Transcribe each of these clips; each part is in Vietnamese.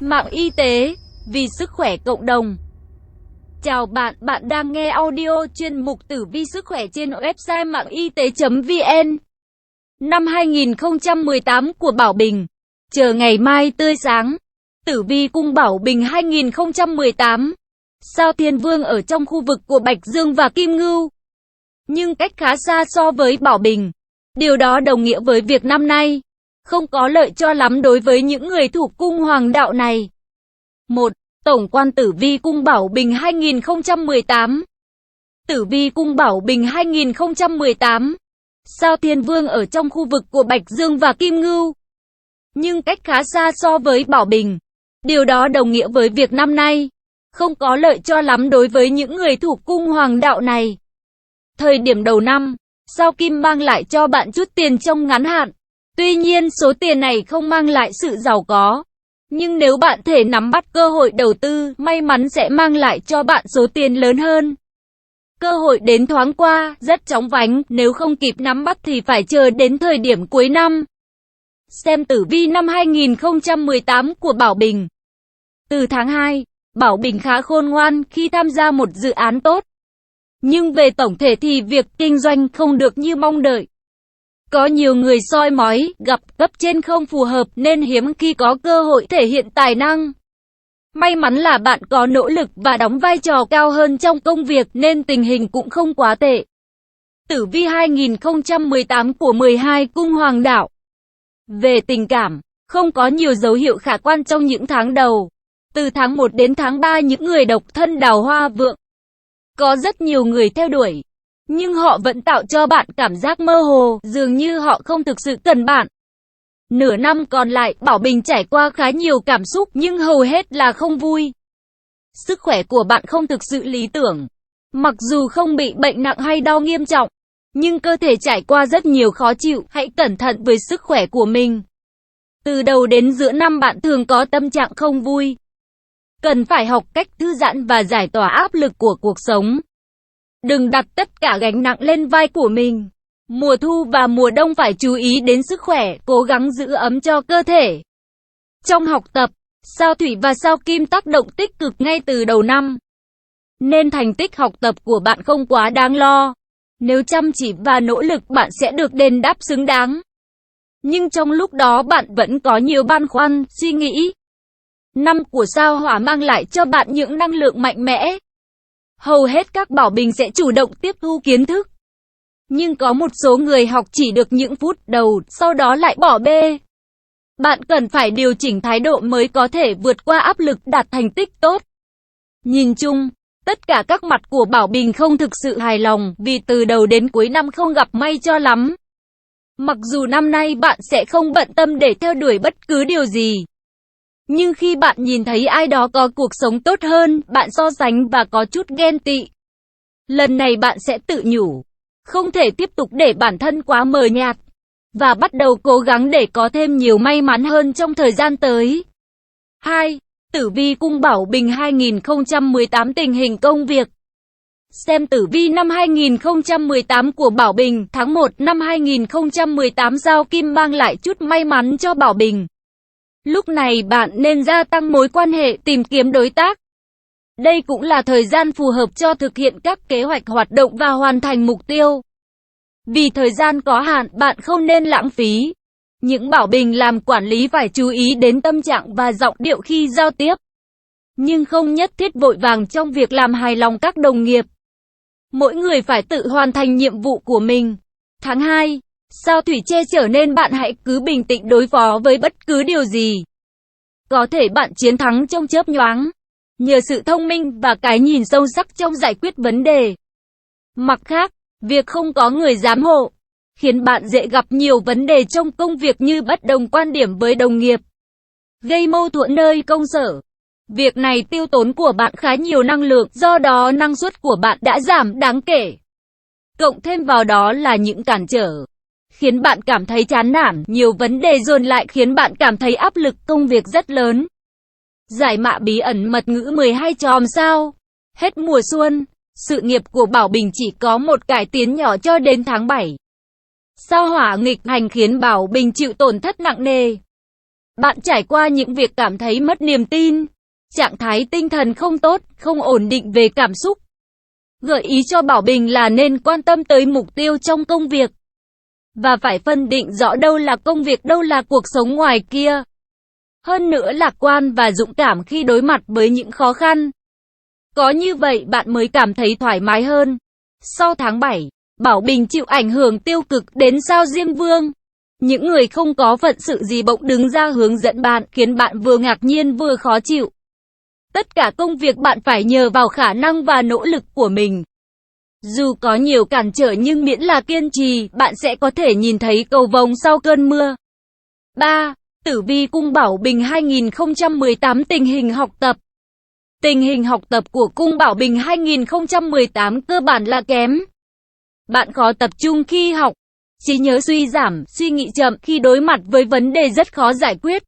Mạng y tế, vì sức khỏe cộng đồng. Chào bạn, bạn đang nghe audio chuyên mục Tử vi sức khỏe trên website mạng y tế.vn. Năm 2018 của Bảo Bình. Chờ ngày mai tươi sáng. Tử vi cung Bảo Bình 2018. Sao Thiên Vương ở trong khu vực của Bạch Dương và Kim Ngưu, nhưng cách khá xa so với Bảo Bình. Điều đó đồng nghĩa với việc năm nay không có lợi cho lắm đối với những người thuộc cung hoàng đạo này. 1. Tổng quan tử vi cung Bảo Bình 2018. Tử vi cung Bảo Bình 2018. Sao Thiên Vương ở trong khu vực của Bạch Dương và Kim Ngưu, nhưng cách khá xa so với Bảo Bình. Điều đó đồng nghĩa với việc năm nay không có lợi cho lắm đối với những người thuộc cung hoàng đạo này. Thời điểm đầu năm, sao Kim mang lại cho bạn chút tiền trong ngắn hạn. Tuy nhiên số tiền này không mang lại sự giàu có. Nhưng nếu bạn thể nắm bắt cơ hội đầu tư, may mắn sẽ mang lại cho bạn số tiền lớn hơn. Cơ hội đến thoáng qua, rất chóng vánh, nếu không kịp nắm bắt thì phải chờ đến thời điểm cuối năm. Xem tử vi năm 2018 của Bảo Bình. Từ tháng 2, Bảo Bình khá khôn ngoan khi tham gia một dự án tốt. Nhưng về tổng thể thì việc kinh doanh không được như mong đợi. Có nhiều người soi mói, gặp cấp trên không phù hợp nên hiếm khi có cơ hội thể hiện tài năng. May mắn là bạn có nỗ lực và đóng vai trò cao hơn trong công việc nên tình hình cũng không quá tệ. Tử vi 2018 của 12 cung hoàng đạo. Về tình cảm, không có nhiều dấu hiệu khả quan trong những tháng đầu. Từ tháng 1 đến tháng 3 những người độc thân đào hoa vượng. Có rất nhiều người theo đuổi, nhưng họ vẫn tạo cho bạn cảm giác mơ hồ, dường như họ không thực sự cần bạn. Nửa năm còn lại, Bảo Bình trải qua khá nhiều cảm xúc nhưng hầu hết là không vui. Sức khỏe của bạn không thực sự lý tưởng. Mặc dù không bị bệnh nặng hay đau nghiêm trọng, nhưng cơ thể trải qua rất nhiều khó chịu, hãy cẩn thận với sức khỏe của mình. Từ đầu đến giữa năm bạn thường có tâm trạng không vui. Cần phải học cách thư giãn và giải tỏa áp lực của cuộc sống. Đừng đặt tất cả gánh nặng lên vai của mình. Mùa thu và mùa đông phải chú ý đến sức khỏe, cố gắng giữ ấm cho cơ thể. Trong học tập, sao Thủy và sao Kim tác động tích cực ngay từ đầu năm, nên thành tích học tập của bạn không quá đáng lo. Nếu chăm chỉ và nỗ lực bạn sẽ được đền đáp xứng đáng. Nhưng trong lúc đó bạn vẫn có nhiều băn khoăn, suy nghĩ. Năm của sao Hỏa mang lại cho bạn những năng lượng mạnh mẽ. Hầu hết các Bảo Bình sẽ chủ động tiếp thu kiến thức. Nhưng có một số người học chỉ được những phút đầu, sau đó lại bỏ bê. Bạn cần phải điều chỉnh thái độ mới có thể vượt qua áp lực đạt thành tích tốt. Nhìn chung, tất cả các mặt của Bảo Bình không thực sự hài lòng vì từ đầu đến cuối năm không gặp may cho lắm. Mặc dù năm nay bạn sẽ không bận tâm để theo đuổi bất cứ điều gì. Nhưng khi bạn nhìn thấy ai đó có cuộc sống tốt hơn, bạn so sánh và có chút ghen tị. Lần này bạn sẽ tự nhủ, không thể tiếp tục để bản thân quá mờ nhạt, và bắt đầu cố gắng để có thêm nhiều may mắn hơn trong thời gian tới. 2. Tử vi cung Bảo Bình 2018 tình hình công việc. Xem tử vi năm 2018 của Bảo Bình, tháng 1 năm 2018 sao Kim mang lại chút may mắn cho Bảo Bình. Lúc này bạn nên gia tăng mối quan hệ, tìm kiếm đối tác. Đây cũng là thời gian phù hợp cho thực hiện các kế hoạch hoạt động và hoàn thành mục tiêu. Vì thời gian có hạn, bạn không nên lãng phí. Những Bảo Bình làm quản lý phải chú ý đến tâm trạng và giọng điệu khi giao tiếp. Nhưng không nhất thiết vội vàng trong việc làm hài lòng các đồng nghiệp. Mỗi người phải tự hoàn thành nhiệm vụ của mình. Tháng 2, sao Thủy che chở nên bạn hãy cứ bình tĩnh đối phó với bất cứ điều gì. Có thể bạn chiến thắng trong chớp nhoáng, nhờ sự thông minh và cái nhìn sâu sắc trong giải quyết vấn đề. Mặt khác, việc không có người giám hộ khiến bạn dễ gặp nhiều vấn đề trong công việc như bất đồng quan điểm với đồng nghiệp, gây mâu thuẫn nơi công sở. Việc này tiêu tốn của bạn khá nhiều năng lượng, do đó năng suất của bạn đã giảm đáng kể. Cộng thêm vào đó là những cản trở khiến bạn cảm thấy chán nản, nhiều vấn đề dồn lại khiến bạn cảm thấy áp lực công việc rất lớn. Giải mã bí ẩn mật ngữ 12 chòm sao. Hết mùa xuân, sự nghiệp của Bảo Bình chỉ có một cải tiến nhỏ cho đến tháng 7. Sao Hỏa nghịch hành khiến Bảo Bình chịu tổn thất nặng nề. Bạn trải qua những việc cảm thấy mất niềm tin, trạng thái tinh thần không tốt, không ổn định về cảm xúc. Gợi ý cho Bảo Bình là nên quan tâm tới mục tiêu trong công việc. Và phải phân định rõ đâu là công việc, đâu là cuộc sống ngoài kia. Hơn nữa lạc quan và dũng cảm khi đối mặt với những khó khăn. Có như vậy bạn mới cảm thấy thoải mái hơn. Sau tháng 7, Bảo Bình chịu ảnh hưởng tiêu cực đến sao Diêm Vương. Những người không có phận sự gì bỗng đứng ra hướng dẫn bạn, khiến bạn vừa ngạc nhiên vừa khó chịu. Tất cả công việc bạn phải nhờ vào khả năng và nỗ lực của mình. Dù có nhiều cản trở nhưng miễn là kiên trì, bạn sẽ có thể nhìn thấy cầu vồng sau cơn mưa. 3. Tử vi cung Bảo Bình 2018 tình hình học tập. Tình hình học tập của cung Bảo Bình 2018 cơ bản là kém. Bạn khó tập trung khi học, trí nhớ suy giảm, suy nghĩ chậm, khi đối mặt với vấn đề rất khó giải quyết.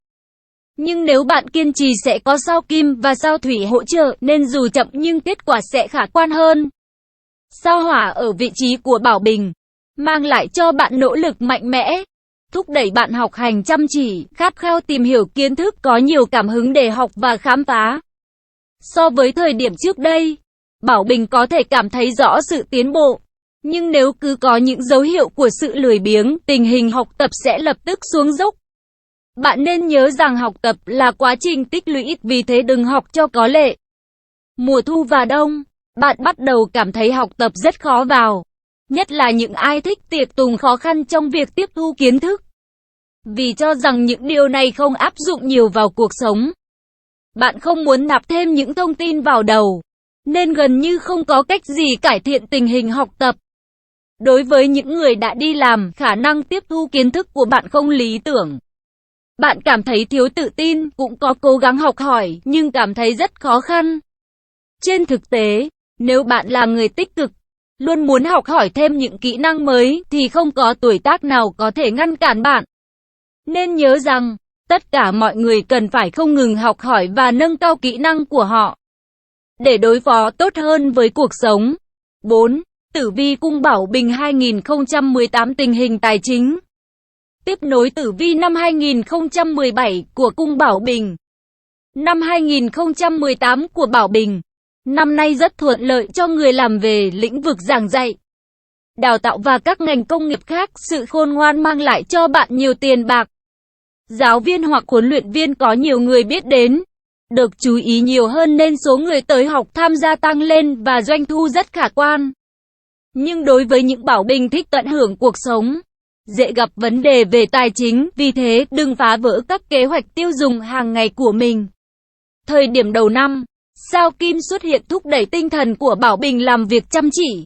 Nhưng nếu bạn kiên trì sẽ có sao Kim và sao Thủy hỗ trợ, nên dù chậm nhưng kết quả sẽ khả quan hơn. Sao Hỏa ở vị trí của Bảo Bình, mang lại cho bạn nỗ lực mạnh mẽ, thúc đẩy bạn học hành chăm chỉ, khát khao tìm hiểu kiến thức, có nhiều cảm hứng để học và khám phá. So với thời điểm trước đây, Bảo Bình có thể cảm thấy rõ sự tiến bộ. Nhưng nếu cứ có những dấu hiệu của sự lười biếng, tình hình học tập sẽ lập tức xuống dốc. Bạn nên nhớ rằng học tập là quá trình tích lũy, vì thế đừng học cho có lệ. Mùa thu và đông, bạn bắt đầu cảm thấy học tập rất khó vào. Nhất là những ai thích tiệc tùng, khó khăn trong việc tiếp thu kiến thức. Vì cho rằng những điều này không áp dụng nhiều vào cuộc sống. Bạn không muốn nạp thêm những thông tin vào đầu, nên gần như không có cách gì cải thiện tình hình học tập. Đối với những người đã đi làm, khả năng tiếp thu kiến thức của bạn không lý tưởng. Bạn cảm thấy thiếu tự tin, cũng có cố gắng học hỏi, nhưng cảm thấy rất khó khăn. Trên thực tế, nếu bạn là người tích cực, luôn muốn học hỏi thêm những kỹ năng mới, thì không có tuổi tác nào có thể ngăn cản bạn. Nên nhớ rằng, tất cả mọi người cần phải không ngừng học hỏi và nâng cao kỹ năng của họ, để đối phó tốt hơn với cuộc sống. 4. Tử vi cung Bảo Bình 2018 tình hình tài chính. Tiếp nối tử vi năm 2017 của cung Bảo Bình. Năm 2018 của Bảo Bình, năm nay rất thuận lợi cho người làm về lĩnh vực giảng dạy, đào tạo và các ngành công nghiệp khác. Sự khôn ngoan mang lại cho bạn nhiều tiền bạc. Giáo viên hoặc huấn luyện viên có nhiều người biết đến, được chú ý nhiều hơn nên số người tới học tham gia tăng lên và doanh thu rất khả quan. Nhưng đối với những Bảo Bình thích tận hưởng cuộc sống, dễ gặp vấn đề về tài chính, vì thế đừng phá vỡ các kế hoạch tiêu dùng hàng ngày của mình. Thời điểm đầu năm, sao Kim xuất hiện thúc đẩy tinh thần của Bảo Bình làm việc chăm chỉ,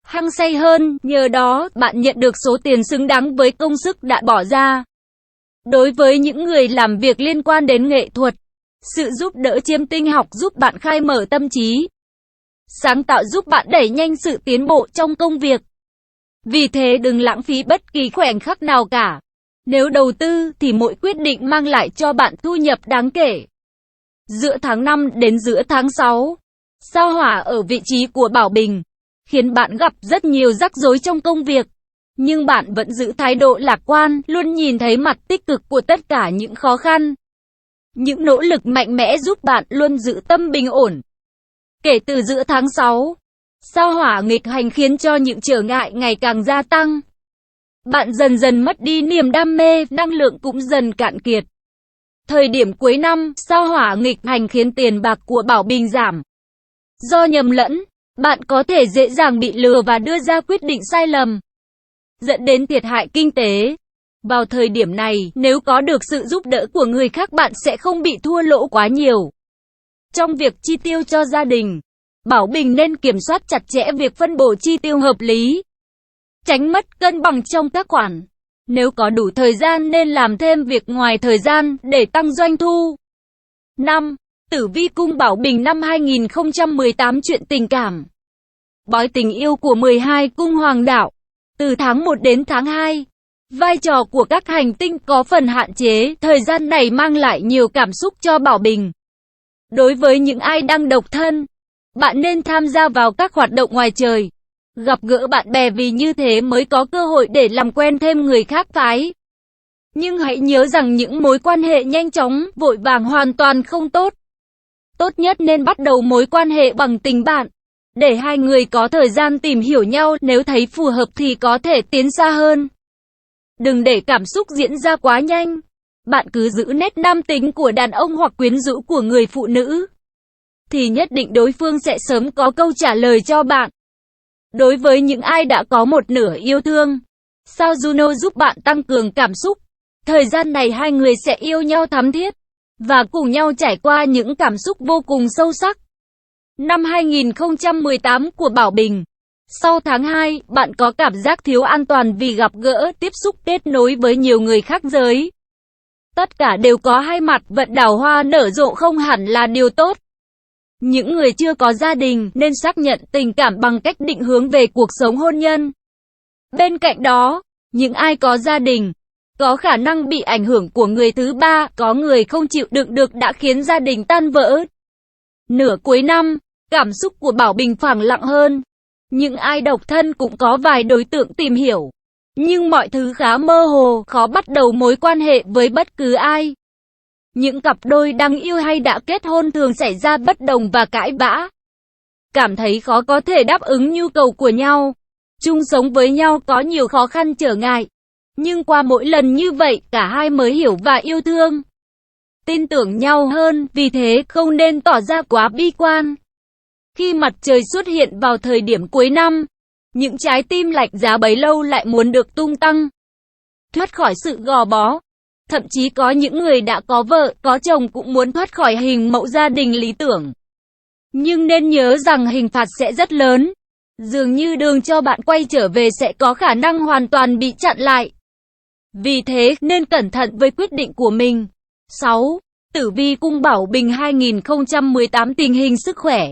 hăng say hơn, nhờ đó bạn nhận được số tiền xứng đáng với công sức đã bỏ ra. Đối với những người làm việc liên quan đến nghệ thuật, sự giúp đỡ chiêm tinh học giúp bạn khai mở tâm trí. Sáng tạo giúp bạn đẩy nhanh sự tiến bộ trong công việc. Vì thế đừng lãng phí bất kỳ khoảnh khắc nào cả. Nếu đầu tư thì mỗi quyết định mang lại cho bạn thu nhập đáng kể. Giữa tháng 5 đến giữa tháng 6, sao Hỏa ở vị trí của Bảo Bình, khiến bạn gặp rất nhiều rắc rối trong công việc. Nhưng bạn vẫn giữ thái độ lạc quan, luôn nhìn thấy mặt tích cực của tất cả những khó khăn. Những nỗ lực mạnh mẽ giúp bạn luôn giữ tâm bình ổn. Kể từ giữa tháng 6, sao Hỏa nghịch hành khiến cho những trở ngại ngày càng gia tăng. Bạn dần dần mất đi niềm đam mê, năng lượng cũng dần cạn kiệt. Thời điểm cuối năm, sao Hỏa nghịch hành khiến tiền bạc của Bảo Bình giảm. Do nhầm lẫn, bạn có thể dễ dàng bị lừa và đưa ra quyết định sai lầm, dẫn đến thiệt hại kinh tế. Vào thời điểm này, nếu có được sự giúp đỡ của người khác, bạn sẽ không bị thua lỗ quá nhiều. Trong việc chi tiêu cho gia đình, Bảo Bình nên kiểm soát chặt chẽ việc phân bổ chi tiêu hợp lý, tránh mất cân bằng trong các khoản. Nếu có đủ thời gian nên làm thêm việc ngoài thời gian để tăng doanh thu. 5. Tử vi cung Bảo Bình năm 2018 chuyện tình cảm. Bói tình yêu của 12 cung hoàng đạo. Từ tháng 1 đến tháng 2, vai trò của các hành tinh có phần hạn chế, thời gian này mang lại nhiều cảm xúc cho Bảo Bình. Đối với những ai đang độc thân, bạn nên tham gia vào các hoạt động ngoài trời, gặp gỡ bạn bè vì như thế mới có cơ hội để làm quen thêm người khác phái. Nhưng hãy nhớ rằng những mối quan hệ nhanh chóng, vội vàng hoàn toàn không tốt. Tốt nhất nên bắt đầu mối quan hệ bằng tình bạn, để hai người có thời gian tìm hiểu nhau, nếu thấy phù hợp thì có thể tiến xa hơn. Đừng để cảm xúc diễn ra quá nhanh. Bạn cứ giữ nét nam tính của đàn ông hoặc quyến rũ của người phụ nữ, thì nhất định đối phương sẽ sớm có câu trả lời cho bạn. Đối với những ai đã có một nửa yêu thương, sao Juno giúp bạn tăng cường cảm xúc. Thời gian này hai người sẽ yêu nhau thắm thiết, và cùng nhau trải qua những cảm xúc vô cùng sâu sắc. Năm 2018 của Bảo Bình. Sau tháng 2, bạn có cảm giác thiếu an toàn vì gặp gỡ, tiếp xúc, kết nối với nhiều người khác giới. Tất cả đều có hai mặt, vận đào hoa nở rộ không hẳn là điều tốt. Những người chưa có gia đình nên xác nhận tình cảm bằng cách định hướng về cuộc sống hôn nhân. Bên cạnh đó, những ai có gia đình có khả năng bị ảnh hưởng của người thứ ba, có người không chịu đựng được đã khiến gia đình tan vỡ. Nửa cuối năm, cảm xúc của Bảo Bình phẳng lặng hơn. Những ai độc thân cũng có vài đối tượng tìm hiểu, nhưng mọi thứ khá mơ hồ, khó bắt đầu mối quan hệ với bất cứ ai. Những cặp đôi đang yêu hay đã kết hôn thường xảy ra bất đồng và cãi vã, cảm thấy khó có thể đáp ứng nhu cầu của nhau. Chung sống với nhau có nhiều khó khăn trở ngại, nhưng qua mỗi lần như vậy, cả hai mới hiểu và yêu thương, tin tưởng nhau hơn, vì thế không nên tỏ ra quá bi quan. Khi mặt trời xuất hiện vào thời điểm cuối năm, những trái tim lạnh giá bấy lâu lại muốn được tung tăng, thoát khỏi sự gò bó. Thậm chí có những người đã có vợ, có chồng cũng muốn thoát khỏi hình mẫu gia đình lý tưởng. Nhưng nên nhớ rằng hình phạt sẽ rất lớn. Dường như đường cho bạn quay trở về sẽ có khả năng hoàn toàn bị chặn lại. Vì thế, nên cẩn thận với quyết định của mình. 6. Tử vi cung Bảo Bình 2018 tình hình sức khỏe.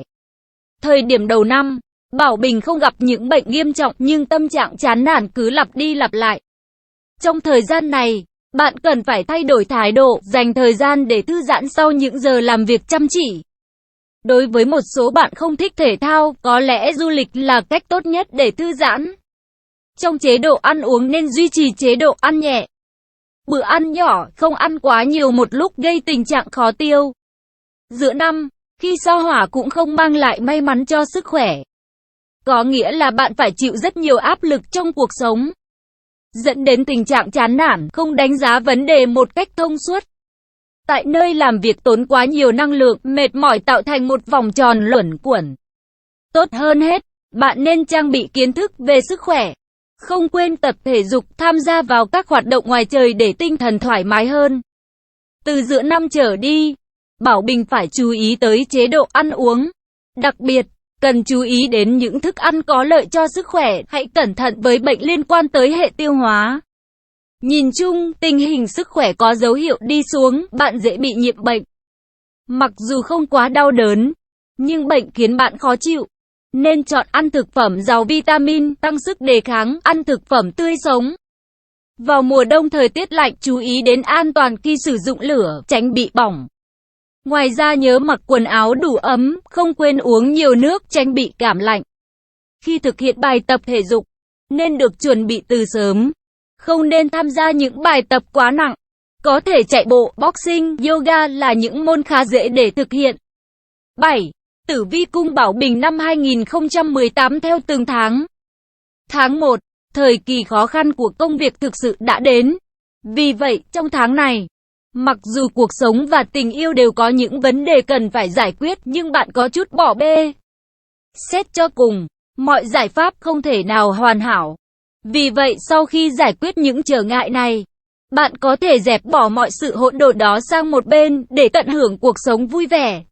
Thời điểm đầu năm, Bảo Bình không gặp những bệnh nghiêm trọng nhưng tâm trạng chán nản cứ lặp đi lặp lại. Trong thời gian này, bạn cần phải thay đổi thái độ, dành thời gian để thư giãn sau những giờ làm việc chăm chỉ. Đối với một số bạn không thích thể thao, có lẽ du lịch là cách tốt nhất để thư giãn. Trong chế độ ăn uống nên duy trì chế độ ăn nhẹ. Bữa ăn nhỏ, không ăn quá nhiều một lúc gây tình trạng khó tiêu. Giữa năm, khi sao hỏa cũng không mang lại may mắn cho sức khỏe. Có nghĩa là bạn phải chịu rất nhiều áp lực trong cuộc sống, dẫn đến tình trạng chán nản, không đánh giá vấn đề một cách thông suốt. Tại nơi làm việc tốn quá nhiều năng lượng, mệt mỏi tạo thành một vòng tròn luẩn quẩn. Tốt hơn hết, bạn nên trang bị kiến thức về sức khỏe. Không quên tập thể dục, tham gia vào các hoạt động ngoài trời để tinh thần thoải mái hơn. Từ giữa năm trở đi, Bảo Bình phải chú ý tới chế độ ăn uống. Đặc biệt, cần chú ý đến những thức ăn có lợi cho sức khỏe, hãy cẩn thận với bệnh liên quan tới hệ tiêu hóa. Nhìn chung, tình hình sức khỏe có dấu hiệu đi xuống, bạn dễ bị nhiễm bệnh. Mặc dù không quá đau đớn, nhưng bệnh khiến bạn khó chịu. Nên chọn ăn thực phẩm giàu vitamin, tăng sức đề kháng, ăn thực phẩm tươi sống. Vào mùa đông thời tiết lạnh, chú ý đến an toàn khi sử dụng lửa, tránh bị bỏng. Ngoài ra nhớ mặc quần áo đủ ấm, không quên uống nhiều nước, tránh bị cảm lạnh. Khi thực hiện bài tập thể dục, nên được chuẩn bị từ sớm. Không nên tham gia những bài tập quá nặng. Có thể chạy bộ, boxing, yoga là những môn khá dễ để thực hiện. 7. Tử vi cung Bảo Bình năm 2018 theo từng tháng. Tháng 1, thời kỳ khó khăn của công việc thực sự đã đến. Vì vậy, trong tháng này, mặc dù cuộc sống và tình yêu đều có những vấn đề cần phải giải quyết, nhưng bạn có chút bỏ bê. Xét cho cùng, mọi giải pháp không thể nào hoàn hảo. Vì vậy, sau khi giải quyết những trở ngại này, bạn có thể dẹp bỏ mọi sự hỗn độn đó sang một bên để tận hưởng cuộc sống vui vẻ.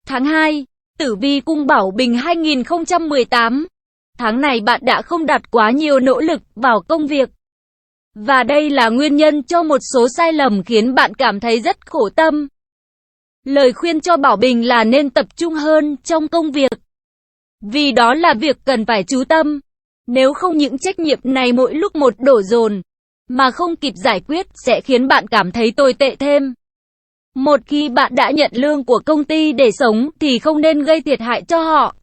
Tháng 2, Tử vi cung Bảo Bình 2018. Tháng này bạn đã không đặt quá nhiều nỗ lực vào công việc. Và đây là nguyên nhân cho một số sai lầm khiến bạn cảm thấy rất khổ tâm. Lời khuyên cho Bảo Bình là nên tập trung hơn trong công việc, vì đó là việc cần phải chú tâm. Nếu không những trách nhiệm này mỗi lúc một đổ dồn, mà không kịp giải quyết, sẽ khiến bạn cảm thấy tồi tệ thêm. Một khi bạn đã nhận lương của công ty để sống, thì không nên gây thiệt hại cho họ.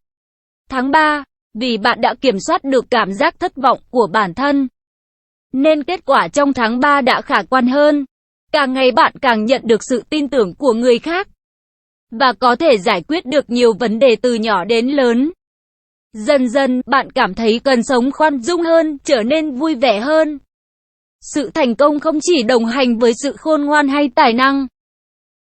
Tháng 3, vì bạn đã kiểm soát được cảm giác thất vọng của bản thân, nên kết quả trong tháng 3 đã khả quan hơn. Càng ngày bạn càng nhận được sự tin tưởng của người khác và có thể giải quyết được nhiều vấn đề từ nhỏ đến lớn. Dần dần, bạn cảm thấy cần sống khoan dung hơn, trở nên vui vẻ hơn. Sự thành công không chỉ đồng hành với sự khôn ngoan hay tài năng,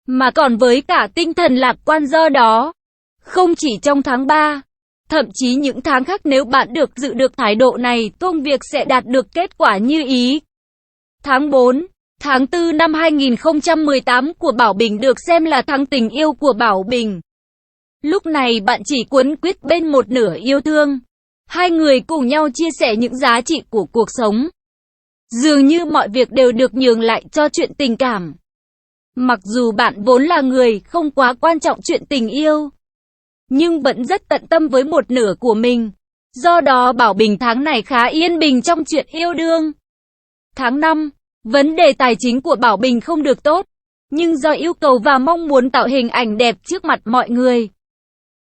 mà còn với cả tinh thần lạc quan. Do đó, không chỉ trong tháng 3, thậm chí những tháng khác, nếu bạn giữ được thái độ này, công việc sẽ đạt được kết quả như ý. Tháng 4, tháng 4 năm 2018 của Bảo Bình được xem là tháng tình yêu của Bảo Bình. Lúc này bạn chỉ quấn quýt bên một nửa yêu thương. Hai người cùng nhau chia sẻ những giá trị của cuộc sống. Dường như mọi việc đều được nhường lại cho chuyện tình cảm. Mặc dù bạn vốn là người không quá quan trọng chuyện tình yêu, nhưng vẫn rất tận tâm với một nửa của mình. Do đó Bảo Bình tháng này khá yên bình trong chuyện yêu đương. Tháng 5, vấn đề tài chính của Bảo Bình không được tốt, nhưng do yêu cầu và mong muốn tạo hình ảnh đẹp trước mặt mọi người,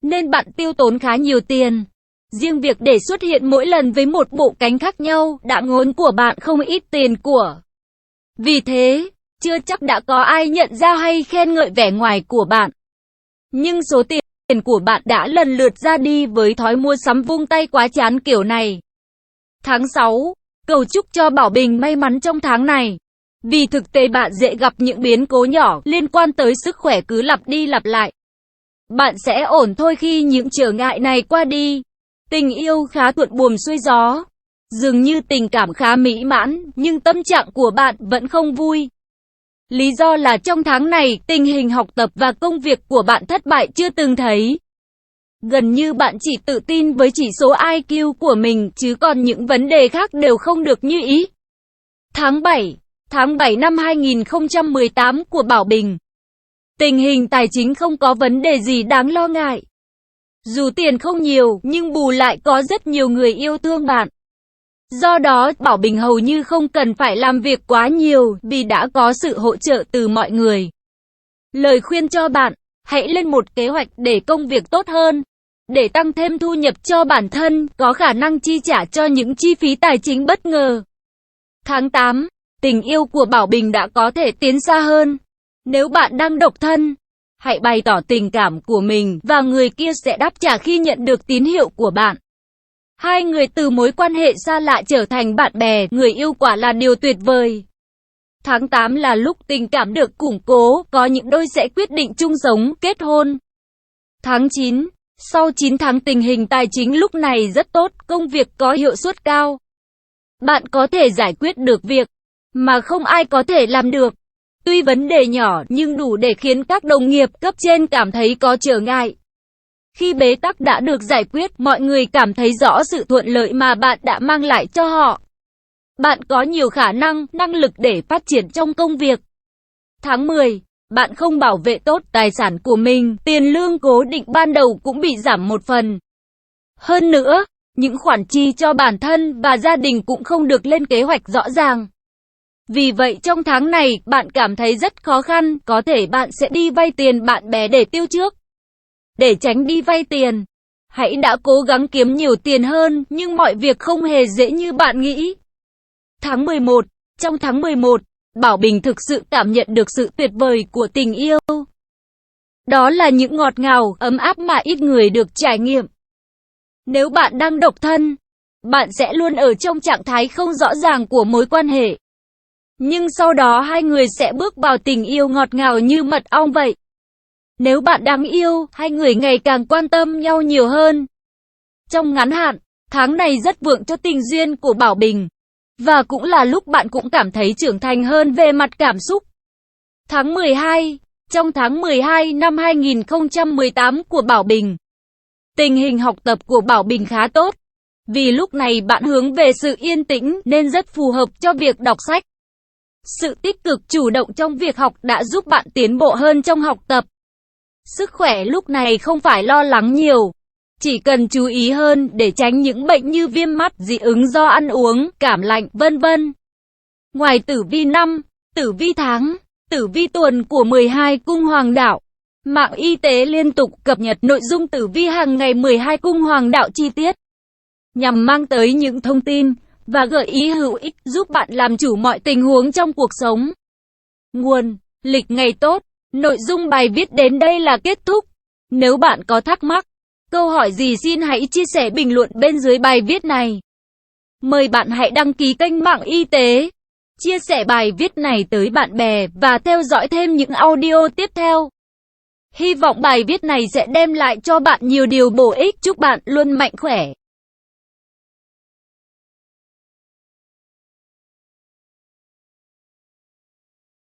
nên bạn tiêu tốn khá nhiều tiền. Riêng việc để xuất hiện mỗi lần với một bộ cánh khác nhau đã ngốn của bạn không ít tiền của. Vì thế, chưa chắc đã có ai nhận ra hay khen ngợi vẻ ngoài của bạn. Nhưng số tiền của bạn đã lần lượt ra đi với thói mua sắm vung tay quá chán kiểu này. Tháng 6, cầu chúc cho Bảo Bình may mắn trong tháng này. Vì thực tế bạn dễ gặp những biến cố nhỏ liên quan tới sức khỏe cứ lặp đi lặp lại. Bạn sẽ ổn thôi khi những trở ngại này qua đi. Tình yêu khá thuận buồm xuôi gió. Dường như tình cảm khá mỹ mãn, nhưng tâm trạng của bạn vẫn không vui. Lý do là trong tháng này, tình hình học tập và công việc của bạn thất bại chưa từng thấy. Gần như bạn chỉ tự tin với chỉ số IQ của mình, chứ còn những vấn đề khác đều không được như ý. Tháng 7 năm 2018 của Bảo Bình. Tình hình tài chính không có vấn đề gì đáng lo ngại. Dù tiền không nhiều, nhưng bù lại có rất nhiều người yêu thương bạn. Do đó, Bảo Bình hầu như không cần phải làm việc quá nhiều, vì đã có sự hỗ trợ từ mọi người. Lời khuyên cho bạn, hãy lên một kế hoạch để công việc tốt hơn, để tăng thêm thu nhập cho bản thân, có khả năng chi trả cho những chi phí tài chính bất ngờ. Tháng 8, tình yêu của Bảo Bình đã có thể tiến xa hơn. Nếu bạn đang độc thân, hãy bày tỏ tình cảm của mình và người kia sẽ đáp trả khi nhận được tín hiệu của bạn. Hai người từ mối quan hệ xa lạ trở thành bạn bè, người yêu quả là điều tuyệt vời. Tháng 8 là lúc tình cảm được củng cố, có những đôi sẽ quyết định chung sống, kết hôn. Tháng 9, sau 9 tháng tình hình tài chính lúc này rất tốt, công việc có hiệu suất cao. Bạn có thể giải quyết được việc mà không ai có thể làm được. Tuy vấn đề nhỏ nhưng đủ để khiến các đồng nghiệp cấp trên cảm thấy có trở ngại. Khi bế tắc đã được giải quyết, mọi người cảm thấy rõ sự thuận lợi mà bạn đã mang lại cho họ. Bạn có nhiều khả năng, năng lực để phát triển trong công việc. Tháng 10, bạn không bảo vệ tốt tài sản của mình, tiền lương cố định ban đầu cũng bị giảm một phần. Hơn nữa, những khoản chi cho bản thân và gia đình cũng không được lên kế hoạch rõ ràng. Vì vậy trong tháng này, bạn cảm thấy rất khó khăn, có thể bạn sẽ đi vay tiền bạn bè để tiêu trước. Để tránh đi vay tiền, hãy đã cố gắng kiếm nhiều tiền hơn, nhưng mọi việc không hề dễ như bạn nghĩ. Tháng 11, trong tháng 11, Bảo Bình thực sự cảm nhận được sự tuyệt vời của tình yêu. Đó là những ngọt ngào, ấm áp mà ít người được trải nghiệm. Nếu bạn đang độc thân, bạn sẽ luôn ở trong trạng thái không rõ ràng của mối quan hệ. Nhưng sau đó hai người sẽ bước vào tình yêu ngọt ngào như mật ong vậy. Nếu bạn đang yêu, hai người ngày càng quan tâm nhau nhiều hơn. Trong ngắn hạn, tháng này rất vượng cho tình duyên của Bảo Bình. Và cũng là lúc bạn cũng cảm thấy trưởng thành hơn về mặt cảm xúc. Tháng 12, trong tháng 12 năm 2018 của Bảo Bình. Tình hình học tập của Bảo Bình khá tốt. Vì lúc này bạn hướng về sự yên tĩnh nên rất phù hợp cho việc đọc sách. Sự tích cực chủ động trong việc học đã giúp bạn tiến bộ hơn trong học tập. Sức khỏe lúc này không phải lo lắng nhiều. Chỉ cần chú ý hơn để tránh những bệnh như viêm mắt, dị ứng do ăn uống, cảm lạnh, vân vân. Ngoài tử vi năm, tử vi tháng, tử vi tuần của 12 cung hoàng đạo, mạng y tế liên tục cập nhật nội dung tử vi hàng ngày 12 cung hoàng đạo chi tiết, nhằm mang tới những thông tin, và gợi ý hữu ích giúp bạn làm chủ mọi tình huống trong cuộc sống. Nguồn: Lịch ngày tốt. Nội dung bài viết đến đây là kết thúc. Nếu bạn có thắc mắc, câu hỏi gì xin hãy chia sẻ bình luận bên dưới bài viết này. Mời bạn hãy đăng ký kênh Mạng Y tế, chia sẻ bài viết này tới bạn bè và theo dõi thêm những audio tiếp theo. Hy vọng bài viết này sẽ đem lại cho bạn nhiều điều bổ ích. Chúc bạn luôn mạnh khỏe.